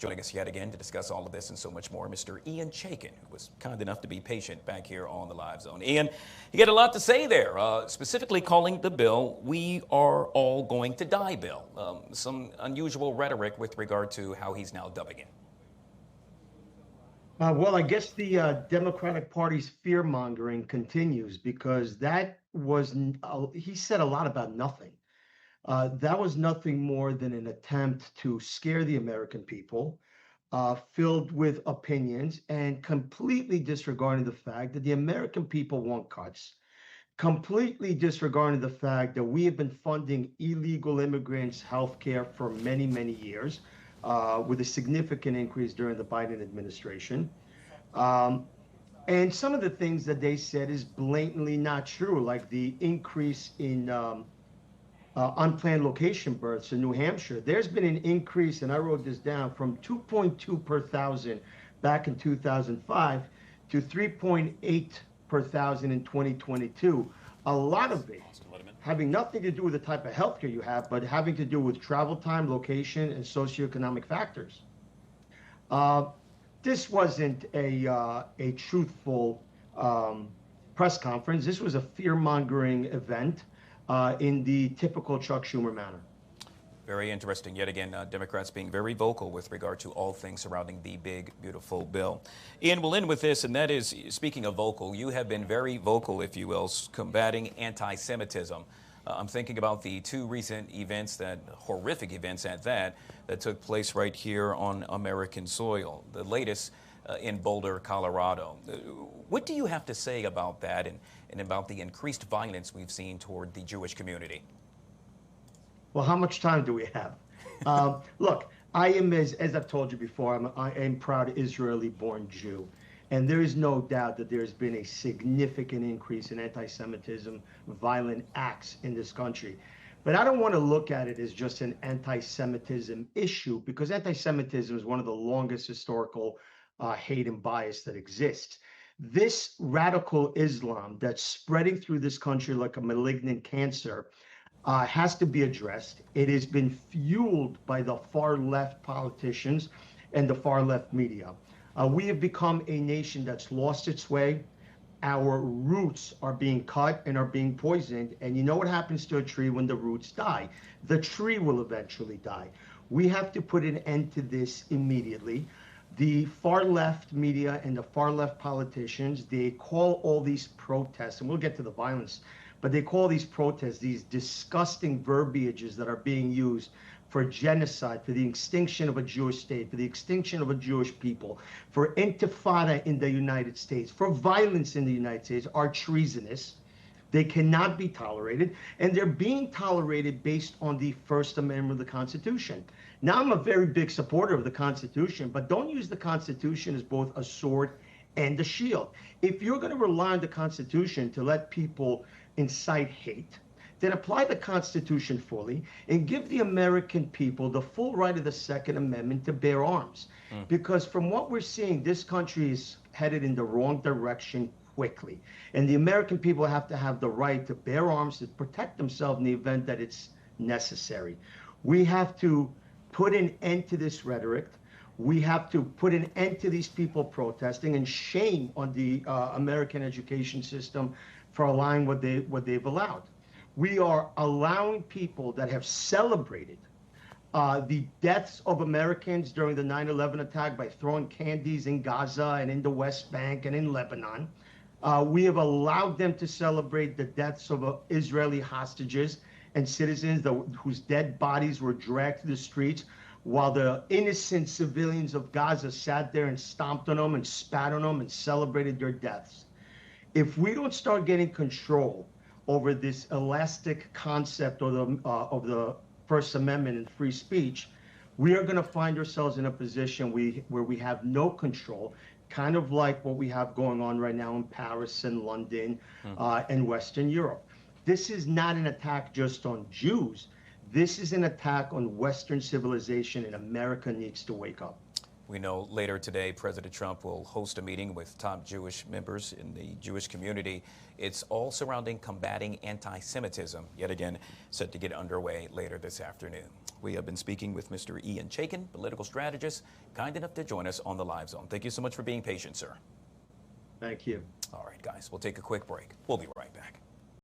Joining us yet again to discuss all of this and so much more, Mr. Ian Chaikin, who was kind enough to be patient back here on the Live Zone. Ian, you get a lot to say there, specifically calling the bill "We Are All Going to Die" bill. Some unusual rhetoric with regard to how he's now dubbing it. Well, I guess the Democratic Party's fear-mongering continues because that was, he said a lot about nothing. That was nothing more than an attempt to scare the American people, filled with opinions and completely disregarding the fact that the American people want cuts, completely disregarding the fact that we have been funding illegal immigrants' health care for many, many years, with a significant increase during the Biden administration. And some of the things that they said is blatantly not true, like the increase in unplanned location births in New Hampshire. There's been an increase, and I wrote this down, from 2.2 per thousand back in 2005 to 3.8 per thousand in 2022. A lot of it having nothing to do with the type of healthcare you have, but having to do with travel time, location, and socioeconomic factors. This wasn't a truthful press conference. This was a fear-mongering event in the typical Chuck Schumer manner. Very interesting. Yet again, Democrats being very vocal with regard to all things surrounding the big, beautiful bill. Ian, we'll end with this, and that is, speaking of vocal, you have been very vocal, if you will, combating anti-Semitism. I'm thinking about the two recent events, horrific events at that took place right here on American soil. The latest in Boulder, Colorado. What do you have to say about that and about the increased violence we've seen toward the Jewish community? Well, how much time do we have? Look, I am, as I've told you before, I am proud Israeli-born Jew. And there is no doubt that there's been a significant increase in anti-Semitism, violent acts in this country. But I don't want to look at it as just an anti-Semitism issue, because anti-Semitism is one of the longest historical hate and bias that exists. This radical Islam that's spreading through this country like a malignant cancer has to be addressed. It has been fueled by the far left politicians and the far left media. We have become a nation that's lost its way. Our roots are being cut and are being poisoned. And you know what happens to a tree when the roots die? The tree will eventually die. We have to put an end to this immediately. The far left media and the far left politicians, they call all these protests, and we'll get to the violence, but they call these protests these disgusting verbiages that are being used for genocide, for the extinction of a Jewish state, for the extinction of a Jewish people, for intifada in the United States, for violence in the United States, are treasonous. They cannot be tolerated, and they're being tolerated based on the First Amendment of the Constitution. Now, I'm a very big supporter of the Constitution, but don't use the Constitution as both a sword and a shield. If you're going to rely on the Constitution to let people incite hate, then apply the Constitution fully and give the American people the full right of the Second Amendment to bear arms. Because from what we're seeing, this country is headed in the wrong direction quickly. And the American people have to have the right to bear arms to protect themselves in the event that it's necessary. We have to put an end to this rhetoric. We have to put an end to these people protesting, and shame on the American education system for allowing what they've allowed. We are allowing people that have celebrated the deaths of Americans during the 9/11 attack by throwing candies in Gaza and in the West Bank and in Lebanon. We have allowed them to celebrate the deaths of Israeli hostages and citizens whose dead bodies were dragged to the streets, while the innocent civilians of Gaza sat there and stomped on them and spat on them and celebrated their deaths. If we don't start getting control over this elastic concept of the First Amendment and free speech, we are going to find ourselves in a position where we have no control, kind of like what we have going on right now in Paris and London and Western Europe. This is not an attack just on Jews. This is an attack on Western civilization, and America needs to wake up. We know later today President Trump will host a meeting with top Jewish members in the Jewish community. It's all surrounding combating anti-Semitism, yet again set to get underway later this afternoon. We have been speaking with Mr. Ian Chaikin, political strategist, kind enough to join us on the Live Zone. Thank you so much for being patient, sir. Thank you. All right, guys, we'll take a quick break. We'll be right back.